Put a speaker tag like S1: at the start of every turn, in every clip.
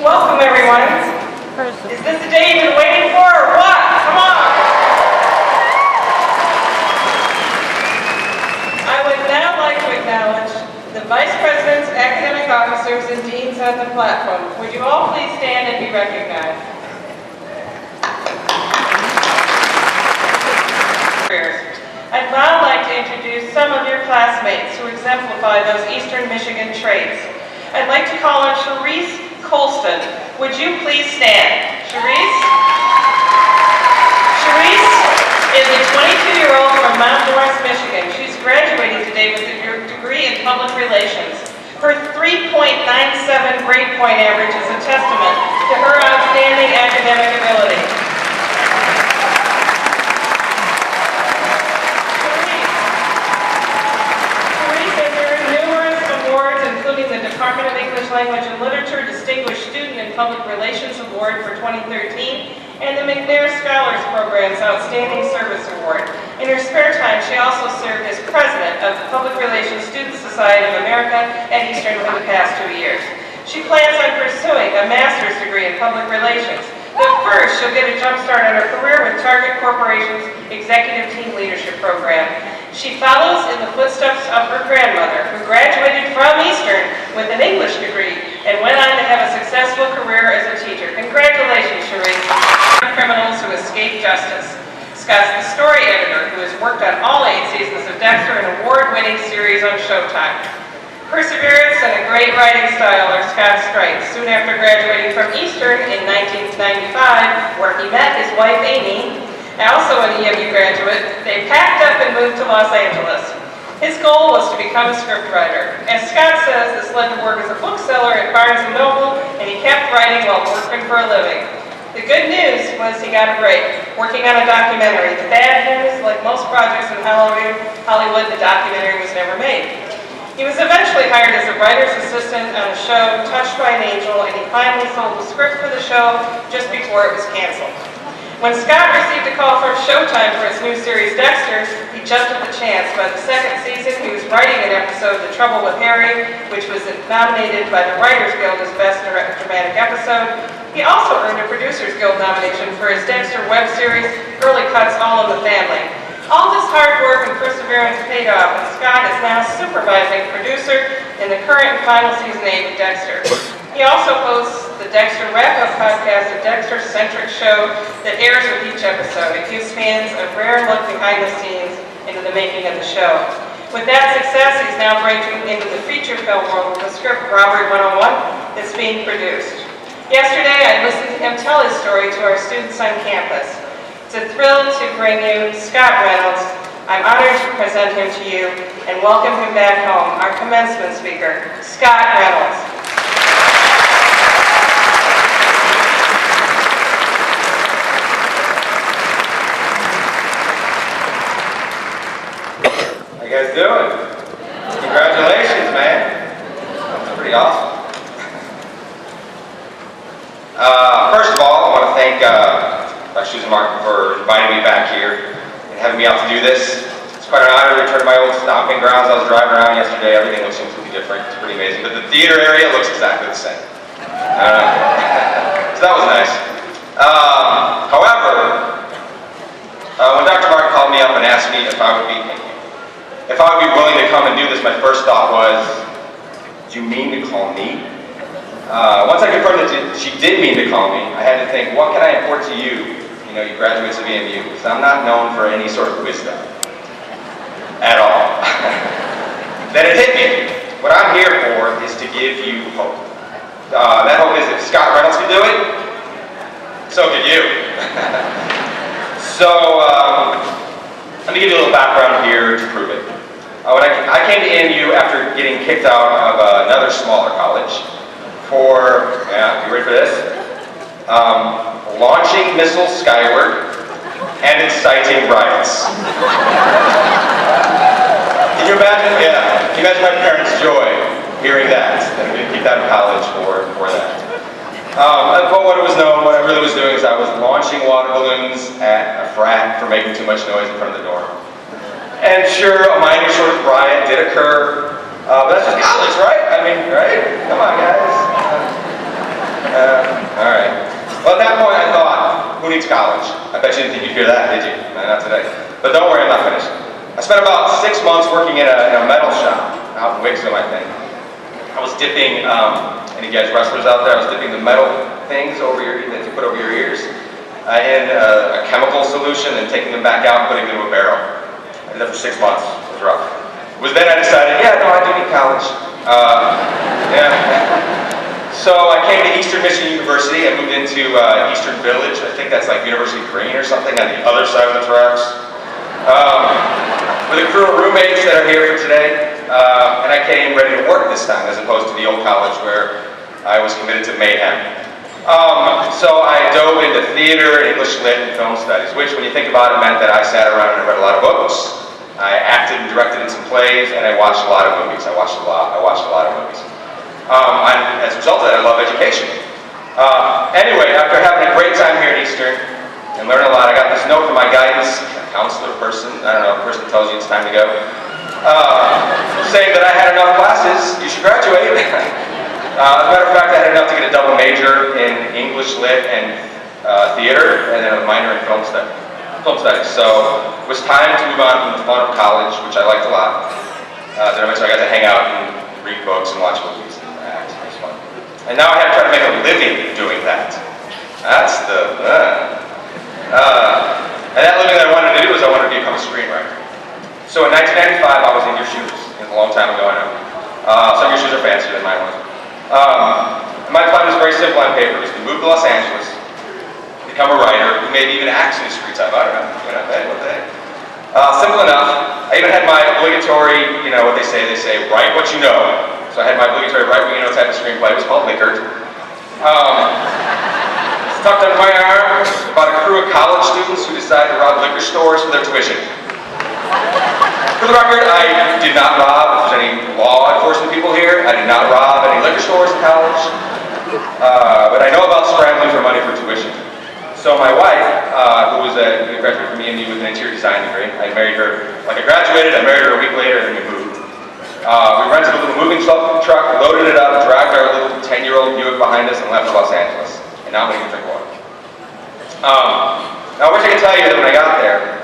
S1: Welcome, everyone. Is this the day you've been waiting for, or what? Come on. I would now like to acknowledge the Vice Presidents, academic officers, and deans on the platform. Would you all please stand and be recognized? I'd now like to introduce some of your classmates who exemplify those Eastern Michigan traits. I'd like to call on Cherise Colston. Would you please stand? Cherise? Cherise is a 22-year-old from Mount Morris, Michigan. She's graduating today with a degree in public relations. Her 3.97 grade point average is a testament to her outstanding academic ability. The Department of English Language and Literature Distinguished Student in Public Relations Award for 2013 and the McNair Scholars Program's Outstanding Service Award. In her spare time, she also served as president of the Public Relations Student Society of America at Eastern for the past 2 years. She plans on pursuing a master's degree in public relations, but first she'll get a jump start on her career with Target Corporation's Executive Team Leadership Program. She follows in the footsteps of her grandmother, who graduated from Eastern with an English degree and went on to have a successful career as a teacher. Congratulations, Cherise. Criminals who escape justice. Scott's the story editor who has worked on all 8 seasons of Dexter, an award-winning series on Showtime. Perseverance and a great writing style are Scott's strengths. Soon after graduating from Eastern in 1995, where he met his wife Amy, also an EMU graduate, they packed up and moved to Los Angeles. His goal was to become a scriptwriter. As Scott says, this led to work as a bookseller at Barnes & Noble, and he kept writing while working for a living. The good news was he got a break, working on a documentary. The bad news, like most projects in Hollywood, the documentary was never made. He was eventually hired as a writer's assistant on a show, Touched by an Angel, and he finally sold the script for the show just before it was canceled. When Scott received a call from Showtime for his new series, Dexter, he jumped at the chance. By the 2nd season, he was writing an episode, The Trouble with Harry, which was nominated by the Writers Guild as Best Dramatic Episode. He also earned a Producers Guild nomination for his Dexter web series, Early Cuts All in the Family. All this hard work and perseverance paid off, and Scott is now supervising producer in the current and final season 8 of Dexter. He also hosts the Dexter Wrap-Up podcast, a Dexter-centric show that airs with each episode. It gives fans a rare look behind the scenes into the making of the show. With that success, he's now breaking into the feature film world with the script Robbery 101 that's being produced. Yesterday, I listened to him tell his story to our students on campus. It's a thrill to bring you Scott Reynolds. I'm honored to present him to you and welcome him back home, our commencement speaker, Scott Reynolds.
S2: How you guys doing? Congratulations, man. That's pretty awesome. First of all, I want to thank Dr. Susan Martin for inviting me back here and having me out to do this. It's quite an honor to return to my old stomping grounds. I was driving around yesterday. Everything looks completely different. It's pretty amazing. But the theater area looks exactly the same. So that was nice. However, when Dr. Martin called me up and asked me if I would be willing to come and do this, my first thought was, do you mean to call me? Once I confirmed that she did mean to call me, I had to think, what can I impart to you, you graduates of EMU? Because I'm not known for any sort of wisdom at all. Then it hit me. What I'm here for is to give you hope. That hope is if Scott Reynolds could do it, so could you. So, let me give you a little background here to prove it. I came to EMU after getting kicked out of another smaller college for, you ready for this? Launching missiles skyward and inciting riots. Can you imagine? Yeah. Can you imagine my parents' joy hearing that? And we kicked out of college for that. But what I really was doing is I was launching water balloons at a frat for making too much noise in front of the dorm. And sure, a minor sort of riot did occur, but that's just college, right? I mean, right? Come on, guys. All right. Well, at that point, I thought, who needs college? I bet you didn't think you'd hear that, did you? No, not today. But don't worry, I'm not finished. I spent about 6 months working in a metal shop out in Wixom, I think. I was dipping, any guys wrestlers out there? I was dipping the metal things over that you put over your ears in a chemical solution and taking them back out and putting them in a barrel. I did that for 6 months. It was rough. It was then I decided, yeah, no, I do need college. So I came to Eastern Michigan University. I moved into Eastern Village. I think that's like University Green or something on the other side of the tracks. With a crew of roommates that are here for today. And I came ready to work this time as opposed to the old college where I was committed to mayhem. So I dove into theater and English lit and film studies, which when you think about it meant that I sat around and I read a lot of books. I acted and directed in some plays, and I watched a lot of movies. I watched a lot of movies. As a result of that, I love education. Anyway, after having a great time here at Eastern and learning a lot, I got this note from my guidance counselor person, I don't know, the person that tells you it's time to go, saying that I had enough classes, you should graduate. As a matter of fact, I had enough to get a double major in English lit and theater, and then a minor in film studies. So it was time to move on from the fun of college, which I liked a lot. Then eventually I got to hang out and read books and watch movies. It was fun. And now I have to try to make a living doing that. That's the... and that living that I wanted to do was I wanted to become a screenwriter. So in 1995, I was in your shoes. It was a long time ago, I know. Some of your shoes are fancier than mine was. My plan was very simple on paper. It was to move to Los Angeles, become a writer, who maybe even acts in the streets. I don't know. What the heck. Simple enough. I even had my obligatory, what they say, write what you know. So I had my obligatory write what you know type of screenplay. It was called Liquored. Tucked under my arm about a crew of college students who decided to rob liquor stores for their tuition. For the record, I did not rob. If there's any law enforcement people here, I did not rob any liquor stores in college. But I know about scrambling for money for tuition. So my wife, who was a graduate from EMU with an interior design degree, I married her, like I graduated, I married her a week later, and then we moved. We rented a little moving truck, loaded it up, dragged our little 10-year-old Buick behind us, and left for Los Angeles. And now I'm going to drink water. Now I wish I could tell you that when I got there,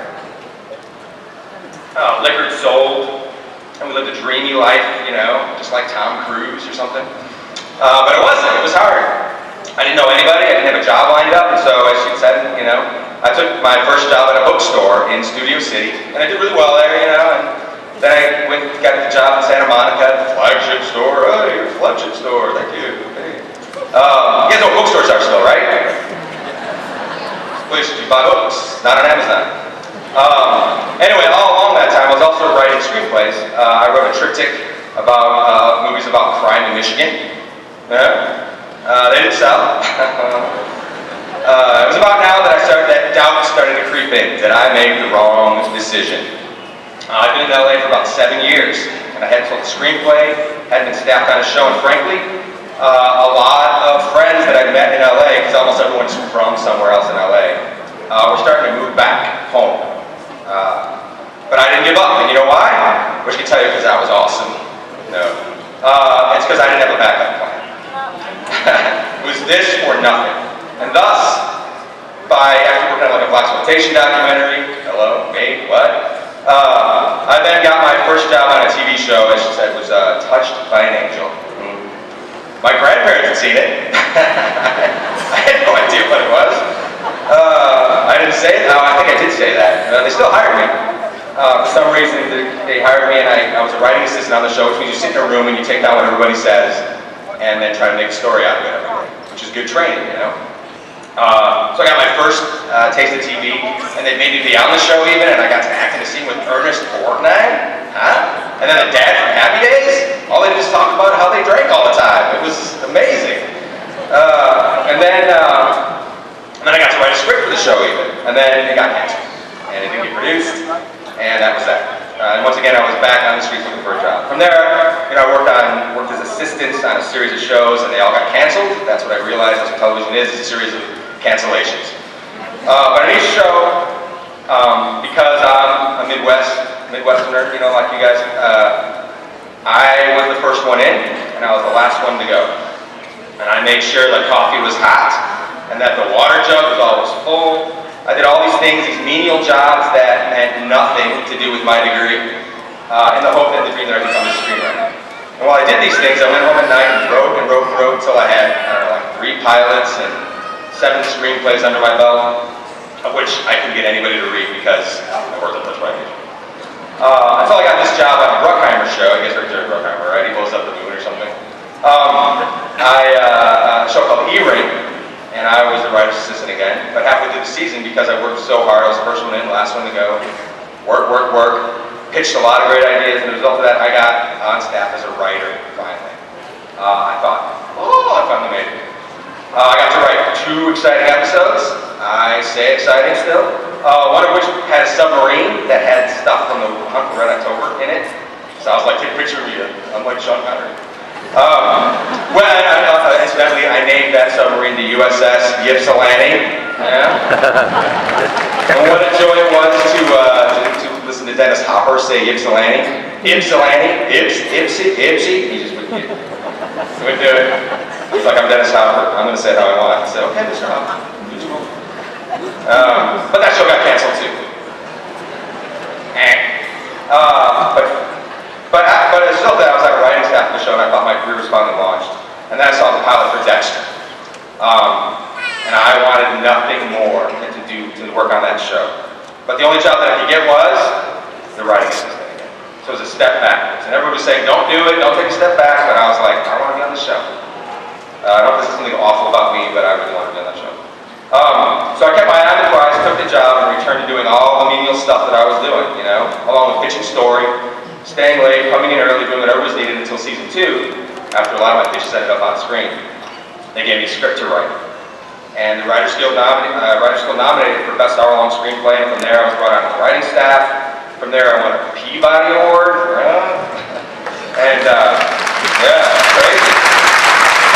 S2: liquor sold, and we lived a dreamy life, just like Tom Cruise or something. But it wasn't. It was hard. I didn't know anybody. I didn't have a job lined up, and so as she said, I took my first job at a bookstore in Studio City, and I did really well there, and then I got the job in Santa Monica at the flagship store. Oh, your flagship store, thank you. Hey. You guys know what bookstores are still, right? Places you buy books, not on Amazon. Anyway, all along that time, I was also writing screenplays. I wrote a triptych about movies about crime in Michigan. They didn't sell. It was about now that that doubt started to creep in, that I made the wrong decision. I've been in LA for about 7 years, and I hadn't sold a screenplay, hadn't been staffed on a show, and frankly, a lot of friends that I met in LA, because almost everyone's from somewhere else in LA, were starting to move back home. But I didn't give up, and you know why? I wish I could tell you because that was awesome. No. It's because I didn't have a backup plan. It was this or nothing. And thus, after working on like a blaxploitation documentary, hello, me, what? I then got my first job on a TV show, as she said, was Touched by an Angel. My grandparents had seen it. I had no idea what it was. I didn't say that. I think I did say that. They still hired me. For some reason, they hired me, and I was a writing assistant on the show, which means you sit in a room and you take down what everybody says, and then try to make a story out of it, which is good training, So I got my first taste of TV, and they made me be on the show even, and I got to act in a scene with Ernest Borgnine, and then the dad from Happy Days. All they did was talk about how they drank all the time. It was amazing. And then I got to write a script for the show even, and then it got canceled, and it didn't get produced, and that was that. And once again, I was back on the streets looking for a job. From there, I worked as assistants on a series of shows, and they all got canceled. That's what I realized. That's what television is. It's a series of cancellations. But in each show, because I'm a Midwesterner, like you guys, I was the first one in, and I was the last one to go. and I made sure the coffee was hot, and that the water jug was always full. I did all these things, these menial jobs that meant nothing to do with my degree, in the hope that the dream that I become a screenwriter. And while I did these things, I went home at night and wrote until I had, like 3 pilots and 7 screenplays under my belt, of which I couldn't get anybody to read because I worked at the writing. Until I got this job on a Bruckheimer show. I guess right there, Bruckheimer, right? He blows up the moon or something. A show called E-Ring, and I was the writer's assistant again. But halfway through the season, because I worked so hard, I was the first one in, last one to go. Work, pitched a lot of great ideas, and as a result of that, I got on staff as a writer, finally. I thought, oh, I finally made it. I got to write 2 exciting episodes. I say exciting still. One of which had a submarine that had stuff from the Hunt for Red October in it. So I was like, take a picture of me. I'm like Sean Connery. Incidentally, I named that submarine the USS Ypsilanti. Yeah. And what a joy it was to listen to Dennis Hopper say Ypsilanti. Ypsilanti, Ipsy. He just wouldn't do it. He's like, I'm Dennis Hopper. I'm going to say it how I want. I said, okay, Mr. Hopper. But that show got canceled too. But as a result of that, I was on a writing staff of the show, and I thought my career was finally launched. And then I saw the pilot for Dexter. And I wanted nothing more than to work on that show. But the only job that I could get was the writing assistant again. So it was a step backwards. And everybody was saying, don't do it, don't take a step back. But I was like, I want to be on the show. I don't know if this is something awful about me, but I really want to be on that show. So I kept my eye on the prize, took the job, and returned to doing all the menial stuff that I was doing, you know, along with pitching story, staying late, coming in early, doing whatever was needed until season 2, after a lot of my pitches ended up on screen. They gave me a script to write. And the Writers Guild nominated for Best Hour-Long Screenplay, and from there I was brought on to the writing staff. From there I won a Peabody Award, and crazy.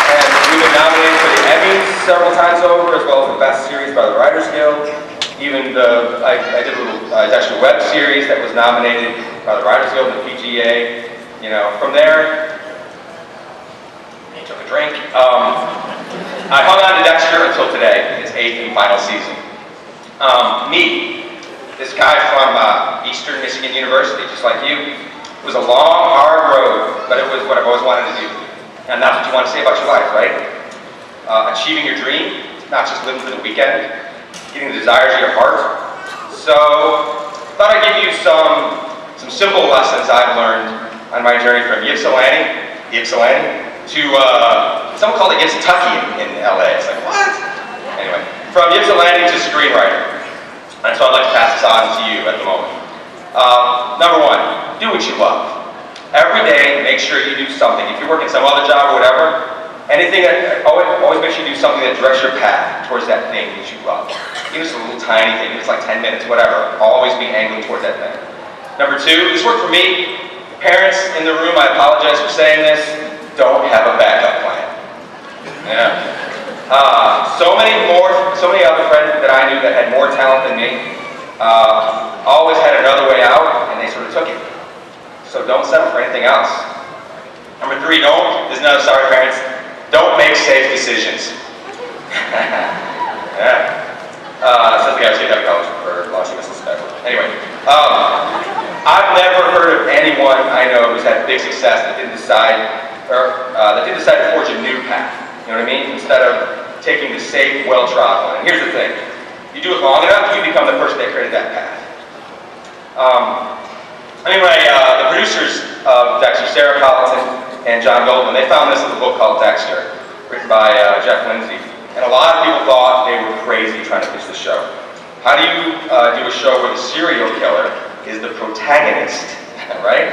S2: And we've been nominated for the Emmys several times over, as well as the Best Series by the Writers Guild. Even I did a little Dexter web series that was nominated by the Writers Guild and the PGA. You know, from there, he took a drink. I hung on to Dexter until today, its 8th and final season. This guy from Eastern Michigan University, just like you, it was a long, hard road, but it was what I've always wanted to do. And that's what you want to say about your life, right? Achieving your dream, not just living for the weekend, getting the desires of your heart. So, thought I'd give you some simple lessons I've learned on my journey from Ypsilanti, to someone called it Ypsilanti in LA. It's like, what? Anyway, from Ypsilanti to screenwriter. And so I'd like to pass this on to you at the moment. Number 1, do what you love. Every day, make sure you do something. If you're working some other job or whatever, anything that, always make sure you do something that directs your path towards that thing that you love. Even just a little tiny thing, it's like 10 minutes, whatever. Always be angling towards that thing. Number 2, this worked for me. Parents in the room, I apologize for saying this, don't have a backup plan. Yeah. So many other friends that I knew that had more talent than me, always had another way out, and they sort of took it. So don't settle for anything else. Number 3, sorry parents, don't make safe decisions. Yeah. Says the guy who's getting out of college for launching this special. Anyway, I've never heard of anyone I know who's had big success that didn't decide to forge a new path. You know what I mean? Instead of taking the safe, well-trod one. And here's the thing: you do it long enough, you become the person that created that path. The producers of Dexter, Sarah Colleton and John Goldman, they found this little book called Dexter, written by Jeff Lindsay. And a lot of people thought they were crazy trying to pitch the show. How do you do a show where the serial killer is the protagonist, right?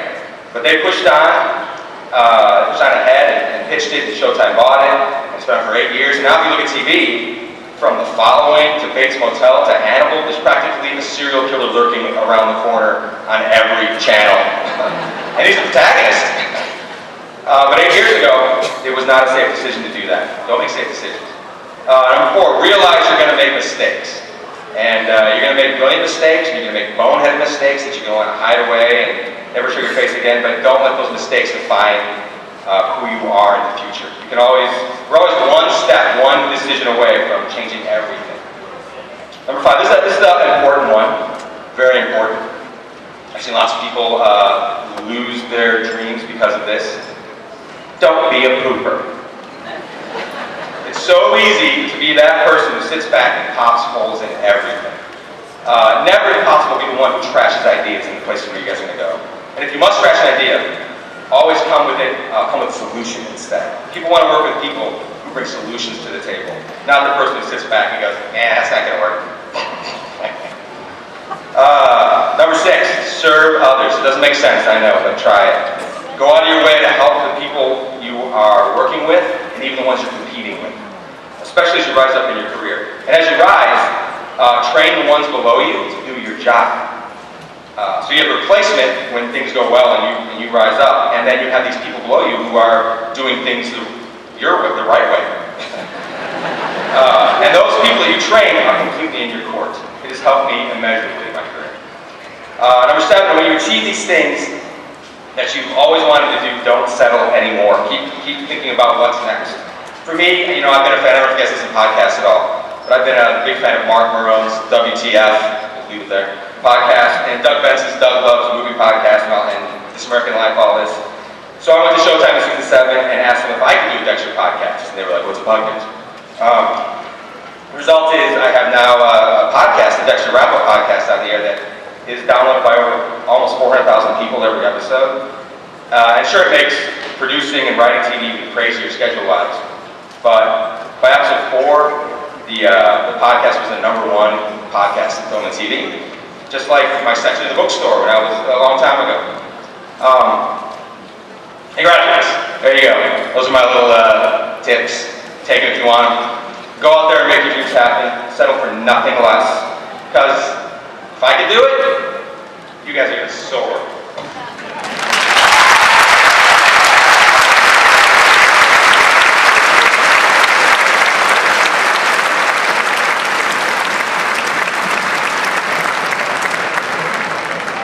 S2: But they pushed on ahead and pitched it, and Showtime bought it, and it's been on for 8 years. And now if you look at TV, from The Following to Bates Motel to Hannibal, there's practically a serial killer lurking around the corner on every channel. And he's the protagonist. But 8 years ago, it was not a safe decision to do that. Don't make safe decisions. Number 4, realize you're going to make mistakes. And you're going to make brilliant mistakes, and you're going to make bonehead mistakes that you're going to want to hide away and never show your face again, but don't let those mistakes define who you are in the future. We're always one step, one decision away from changing everything. Number 5, this is an important one, very important. I've seen lots of people lose their dreams because of this. Don't be a pooper. It's so easy to be that person who sits back and pops holes in everything. Never impossible to be the one who trashes ideas in the places where you guys are going to go. And if you must trash an idea, always come with a solution instead. People want to work with people who bring solutions to the table, not the person who sits back and goes, that's not going to work. Number 6, serve others. It doesn't make sense, I know, but try it. Go out of your way to help the people you are working with, and even the ones you're competing with, especially as you rise up in your career. And as you rise, train the ones below you to do your job. So you have a replacement when things go well and you rise up, and then you have these people below you who are doing things the right way. And those people that you train are completely in your court. It has helped me immeasurably in my career. Number 7, when you achieve these things that you've always wanted to do, don't settle anymore. Keep thinking about what's next. For me, I've been a fan, I don't know if you guys listen to podcasts at all, but I've been a big fan of Mark Marone's WTF, we'll leave it there, podcast, and Doug Benson's Doug Loves Movie podcast, and This American Life, all this. So I went to Showtime in 2007 and asked them if I could do a Dexter podcast, and they were like, what's a podcast? The result is I have now a podcast, the Dexter Wrap-Up podcast out the air that is downloaded by almost 400,000 people every episode. And sure, it makes producing and writing TV even crazier schedule-wise. But by episode 4, the podcast was the #1 podcast in film and TV. Just like my section in the bookstore when I was a long time ago. Hey, graduates, there you go. Those are my little tips. Take them if you want them. Go out there and make your dreams happen. Settle for nothing less. Because if I could do it, you guys are going to soar.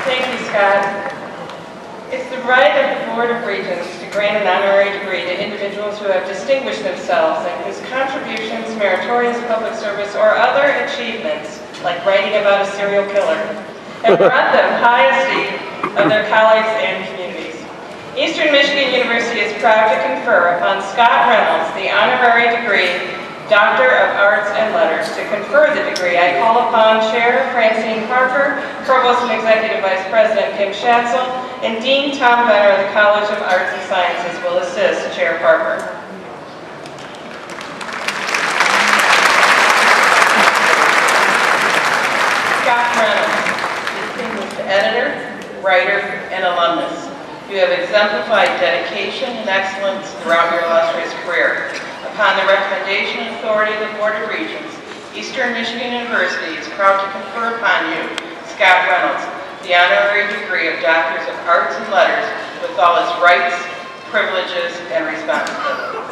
S1: Thank you, Scott. It's the right of the Board of Regents to grant an honorary degree to individuals who have distinguished themselves and whose contributions, meritorious public service, or other achievements, like writing about a serial killer, have brought them high esteem of their colleagues and communities. Eastern Michigan University is proud to confer upon Scott Reynolds the honorary degree Doctor of Arts and Letters. To confer the degree, I call upon Chair Francine Parker, Provost and Executive Vice President Kim Schatzel, and Dean Tom Benner of the College of Arts and Sciences will assist Chair Parker. Scott Reynolds, distinguished editor, writer, and alumnus. You have exemplified dedication and excellence throughout your illustrious career. Upon the recommendation and authority of the Board of Regents, Eastern Michigan University is proud to confer upon you, Scott Reynolds, the honorary degree of Doctors of Arts and Letters with all its rights, privileges, and responsibilities.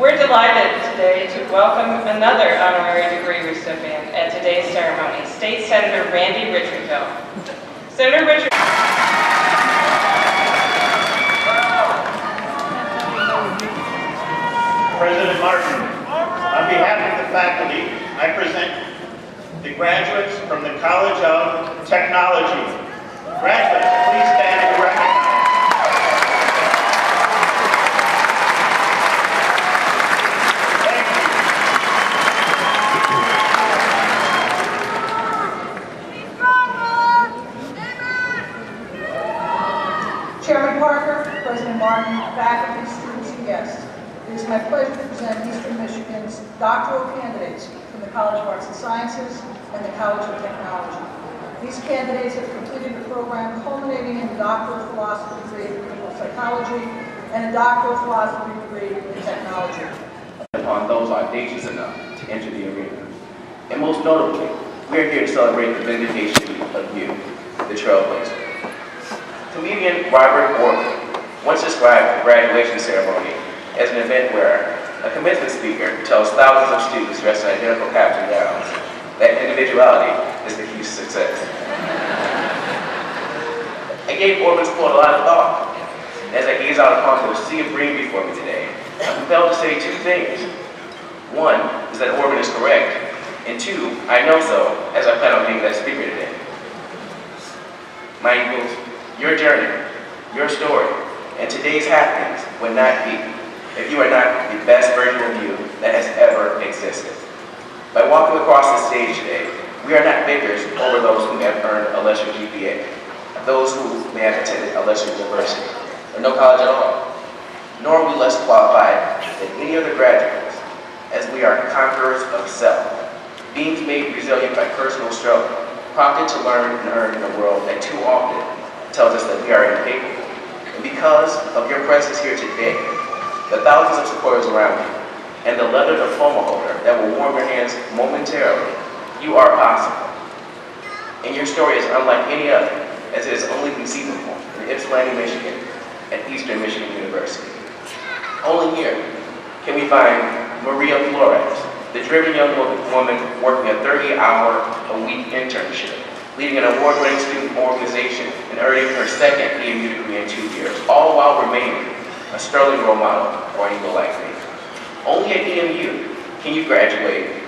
S1: We're delighted today to welcome another honorary degree recipient at today's ceremony, State Senator Randy Richardville. Senator Richardville.
S3: President Martin, on behalf of the faculty, I present the graduates from the College of Technology. Graduates, please stand and be recognized.
S4: Chairman Parker, President Martin, faculty, students, and guests, it is my pleasure to present Eastern Michigan's doctoral candidates from the College of Arts and Sciences and the College of Technology. These candidates have completed a program culminating in a Doctor of Philosophy degree in clinical psychology and a Doctor of Philosophy degree in technology.
S5: on those audacious enough to enter the arena. And most notably, we are here to celebrate the vindication of you, the trailblazer. Comedian Robert Orban once described the graduation ceremony as an event where a commencement speaker tells thousands of students dressed in identical caps and gowns that individuality is the key to success. I gave Orban's quote a lot of thought. As I gaze out upon the sea of green before me today, I'm compelled to say two things. One is that Orban is correct, and two, I know so, as I plan on being that speaker today. My equals, your journey, your story, and today's happenings would not be if you are not the best version of you that has ever existed. By walking across the stage today, we are not victors over those who have earned a lesser GPA, those who may have attended a lesser university, or no college at all, nor are we less qualified than any other graduates, as we are conquerors of self, beings made resilient by personal struggle, prompted to learn and earn in a world that too often tells us that we are incapable. And because of your presence here today, the thousands of supporters around you, and the leather diploma holder that will warm your hands momentarily, you are possible. And your story is unlike any other, as it is only conceivable in Ypsilanti, Michigan, at Eastern Michigan University. Only here can we find Maria Flores, the driven young woman working a 30-hour-a-week internship, leading an award-winning student organization and earning her second EMU degree in 2 years, all while remaining a sterling role model for an eagle like me. Only at EMU can you graduate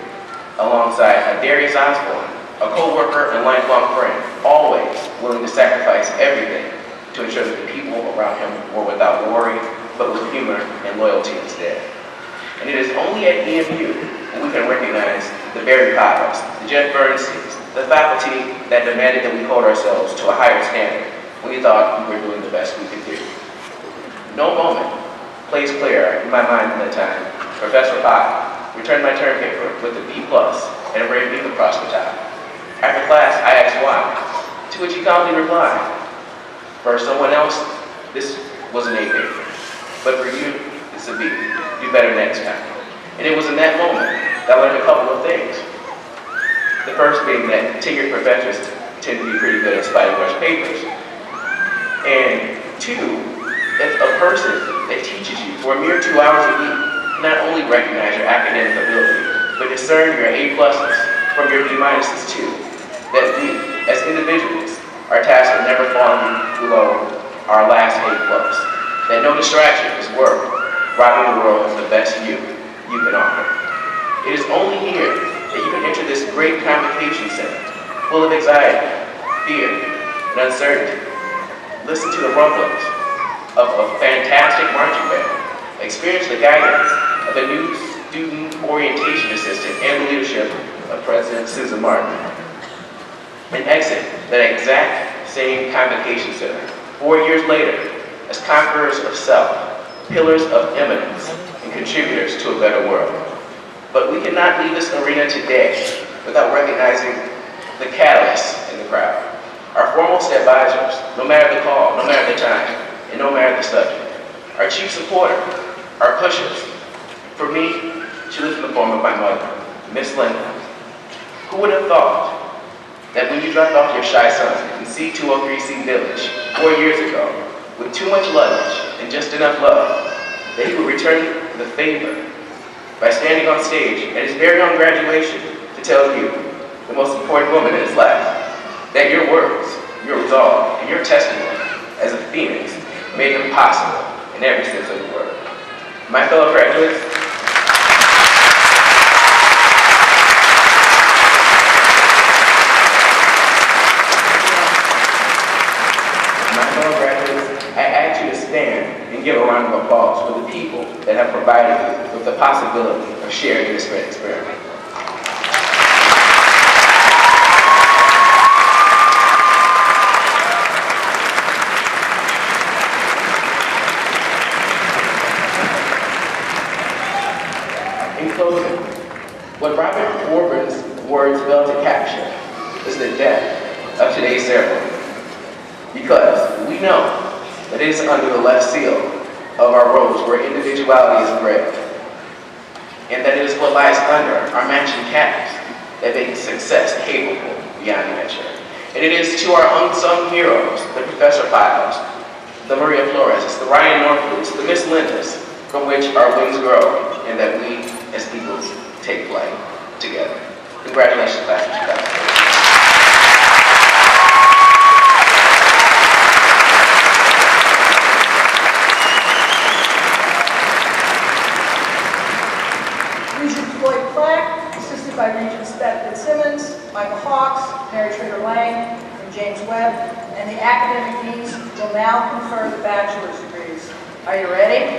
S5: alongside a Darius Osborne, a co-worker and lifelong friend, always willing to sacrifice everything to ensure that the people around him were without worry, but with humor and loyalty instead. And it is only at EMU that we can recognize the Barry Potters, the Jeff Bernsteins, the faculty that demanded that we hold ourselves to a higher standard when we thought we were doing the best we could do. No moment plays clearer in my mind than the time Professor Potter returned my term paper with a B+ and a red beam across the top. After class, I asked why, to which he calmly replied, "For someone else, this was an A paper, but for you, it's a B. Do better next time." And it was in that moment that I learned a couple of things. The first being that tenured professors tend to be pretty good at spiting rush papers. And two, if a person that teaches you for a mere 2 hours a week not only recognize your academic ability, but discern your A+ from your B- too, that we, as individuals, are tasked with never falling below our last A+, that no distraction is worth robbing the world of the best you can offer. It is only here that you can enter this great convocation center, full of anxiety, fear, and uncertainty. Listen to the rumblings of a fantastic marching band, experience the guidance of a new student orientation assistant and the leadership of President Susan Martin, and exit that exact same convocation center 4 years later as conquerors of self, pillars of eminence, and contributors to a better world. But we cannot leave this arena today without recognizing the catalysts in the crowd. Our foremost advisors, no matter the call, no matter the time, and no matter the subject. Our chief supporter, our pushers. For me, she lives in the form of my mother, Miss Linda. Who would have thought that when you dropped off your shy son in C203C Village 4 years ago, with too much luggage and just enough love, that he would return the favor by standing on stage at his very own graduation to tell you, the most important woman in his life, that your words, your resolve, and your testimony as a phoenix made him possible in every sense of the word. My fellow graduates, I ask you to stand and give a round of applause for the people that have provided you with the possibility of sharing this great experiment. In closing, what Robert Orban's words fail to capture is the depth of today's ceremony. Because we know that it is under the left seal of our robes where individuality is bred. and that it is what lies under our mansion cabins that make success capable beyond measure. And it is to our unsung heroes, the Professor Piles, the Maria Flores, the Ryan Northwoods, the Miss Lindas, from which our wings grow, and that we as eagles take flight together. Congratulations, class of 2000.
S4: By Regents Beth Fitzsimmons, Michael Hawks, Mary Trigger Lang, and James Webb, and the academic deans will now confer the bachelor's degrees. Are you ready?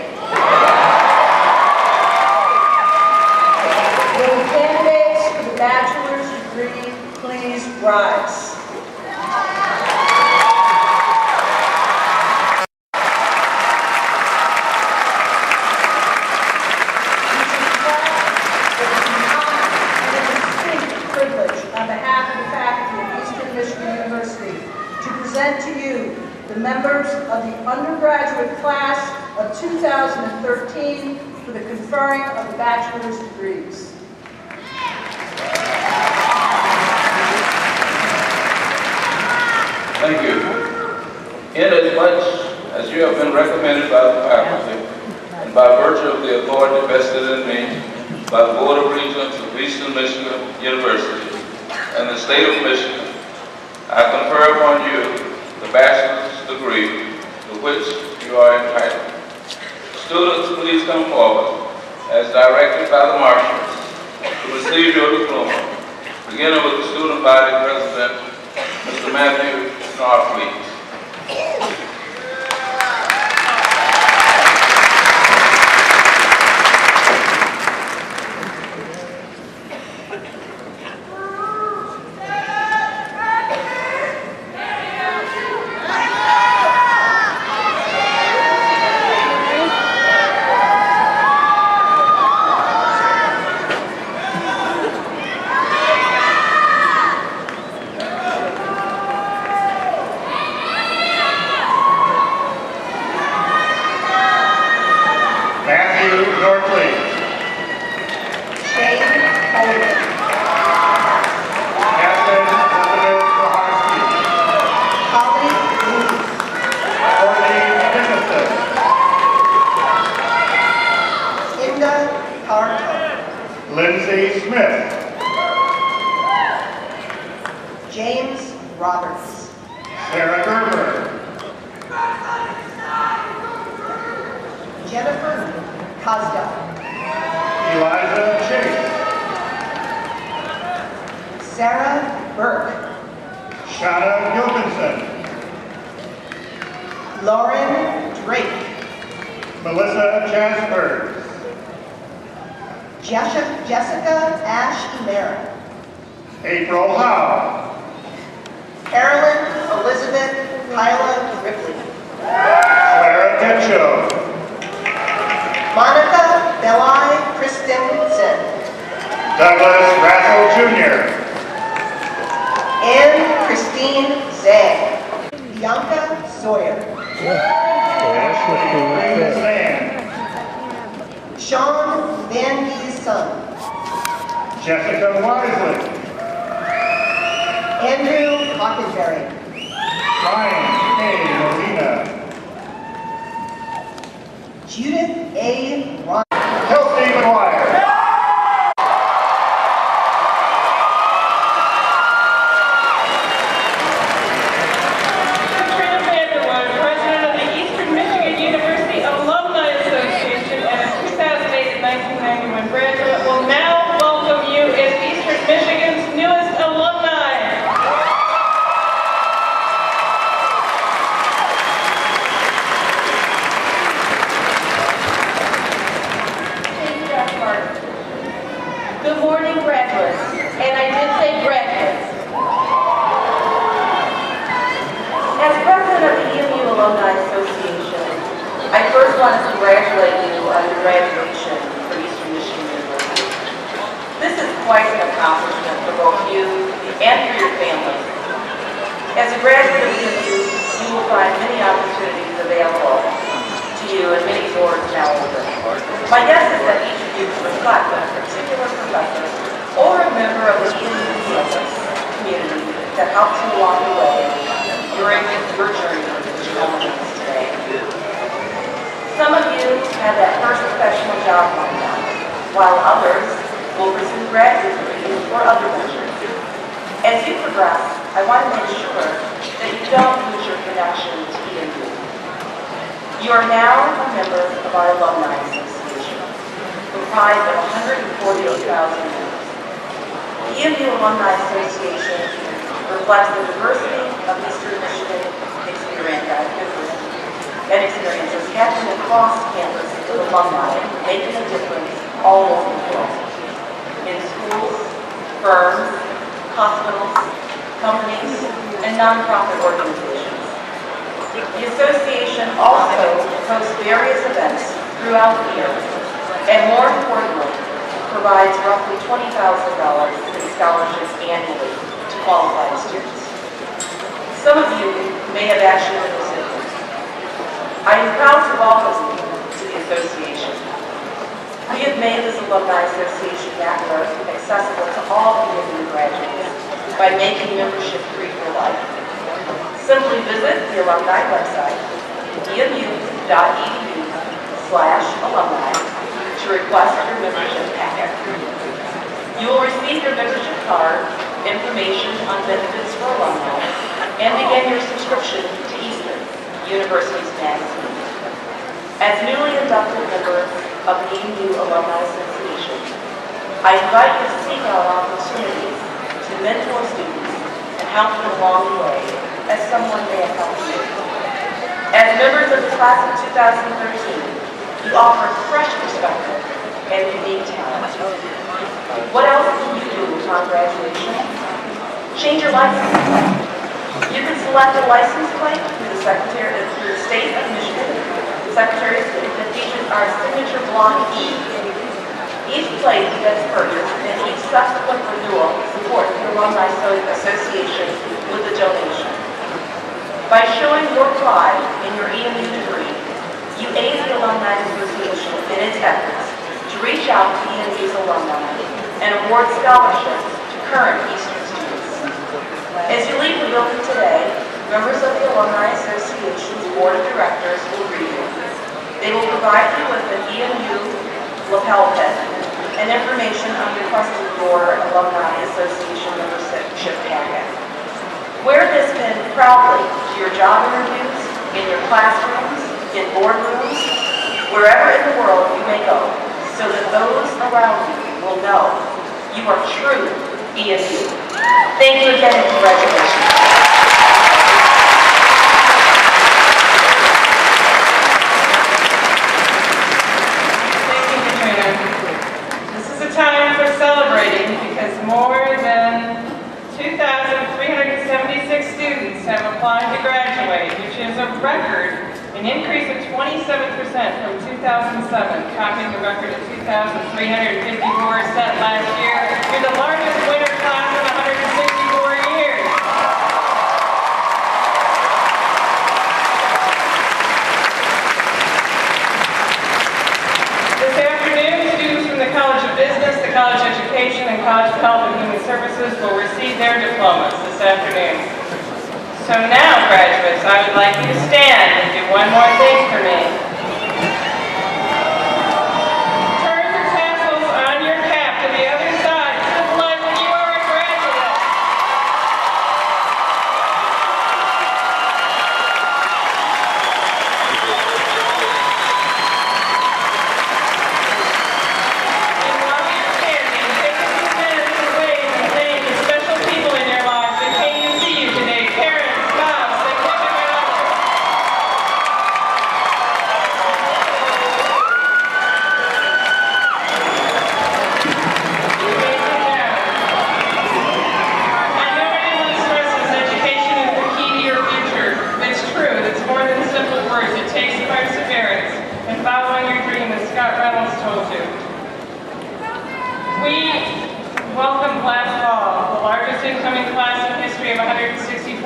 S4: Will the candidates for the bachelor's degree please rise? On behalf of the faculty of Eastern Michigan University, to present to you the members of the undergraduate class of 2013 for the conferring of the bachelor's degrees.
S6: Thank you. Inasmuch as you have been recommended by the faculty and by virtue of the authority vested in me by the Board of Regents of Eastern Michigan University and the state of Michigan, I confer upon you the bachelor's degree to which you are entitled. Students, please come forward as directed by the marshals to receive your diploma, beginning with the student body president, Mr. Matthew Norfleet.
S4: James Roberts.
S3: Sarah Gerber.
S4: Jennifer Cosdell.
S3: Eliza Chase.
S4: Sarah Burke.
S3: Shana Gilkinson.
S4: Lauren Drake.
S3: Melissa Jaspers.
S4: Jessica Ash Emera.
S3: April Howe.
S4: Carolyn Elizabeth Kyla Ripley.
S3: Clara Ketcho.
S4: Monica Belli Christensen.
S3: Douglas Rassel Jr.
S4: Anne Christine Zang. Bianca Sawyer.
S3: Zang.
S4: Sean Van Gee's son.
S3: Jessica Wisely.
S4: Andrew Hockenberry.
S3: Brian A. Molina.
S4: Judith A. Ron.
S3: Kelsey McGuire.
S7: Good morning, graduates. And I did say graduates. As president of the EMU Alumni Association, I first want to congratulate you on your graduation for Eastern Michigan University. This is quite an accomplishment for both you and for your families. As a graduate of EMU, you will find many opportunities available to you and many doors now open. My guess is that each of you can reflect on job market, while others will pursue graduate degrees or other ventures. As you progress, I want to make sure that you don't lose your connection to EMU. You are now a member of our Alumni Association, comprised of 148,000 members. The EMU Alumni Association reflects the diversity of Eastern Michigan experiences happening across campus with alumni making a difference all over the world. In schools, firms, hospitals, companies, and nonprofit organizations. The association also hosts various events throughout the year, and more importantly, provides roughly $20,000 in scholarships annually to qualified students. Some of you may have actually been recipients. I am proud to welcome you to the association. We have made this Alumni Association network accessible to all EMU graduates by making membership free for life. Simply visit the alumni website, emu.edu/alumni, to request your membership packet. You will receive your membership card, information on benefits for alumni, and begin your subscription to Eastern, University's magazine. As newly inducted members of the EMU Alumni Association, I invite you to seek out opportunities to mentor students and help them along the way, as someone may have helped you. As members of the class of 2013, you offer fresh perspective and unique talent. What else can you do upon graduation? Change your license plate. You can select a license plate through the State of Michigan, Secretary of State, that features our signature block E. Each plate gets purchased and each subsequent renewal supports the Alumni Association with a donation. By showing your pride in your EMU degree, you aid the Alumni Association in its efforts to reach out to EMU's alumni and award scholarships to current Eastern students. As you leave the building today, members of the Alumni Association's Board of Directors will greet you. They will provide you with an EMU lapel pin and information on requesting your Alumni Association membership packet. Wear this pin proudly to your job interviews, in your classrooms, in boardrooms, wherever in the world you may go, so that those around you will know you are true EMU. Thank you again and congratulations.
S1: Time for celebrating because more than 2,376 students have applied to graduate, which is a record, an increase of 27% from 2007, topping the record of 2,354 set last year. You're the largest winter class in 164 years. This afternoon, students from the College of Business, the College of Education, and College of Health and Human Services will receive their diplomas this afternoon. So now, graduates, I would like you to stand and do one more thing for me. Turn the tassels on your cap to the other side to look like you are a graduate.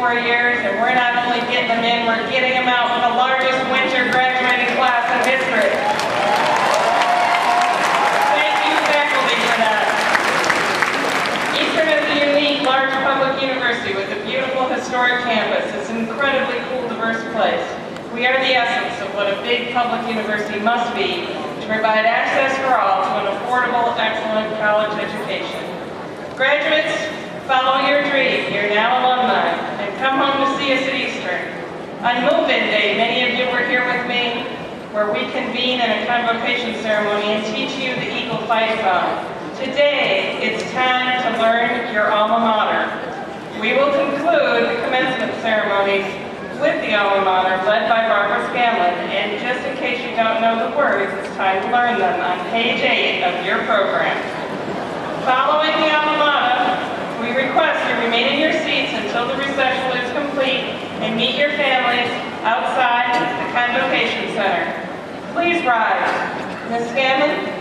S1: Years, and we're not only getting them in, we're getting them out with the largest winter graduating class in history. Thank you, faculty, for that. Eastern is a unique, large public university with a beautiful historic campus. It's an incredibly cool, diverse place. We are the essence of what a big public university must be to provide access for all to an affordable, excellent college education. Graduates, follow your dream. You're now alumni, and come home to see us at Eastern. On move-in day, many of you were here with me, where we convene in a convocation ceremony and teach you the Eagle Fight Song. Today, it's time to learn your alma mater. We will conclude the commencement ceremonies with the alma mater led by Barbara Scanlon, and just in case you don't know the words, it's time to learn them on page 8 of your program. Following the alma mater, we request you remain in your seats until the recessional is complete and meet your families outside the convocation center. Please rise. Ms. Scanlon?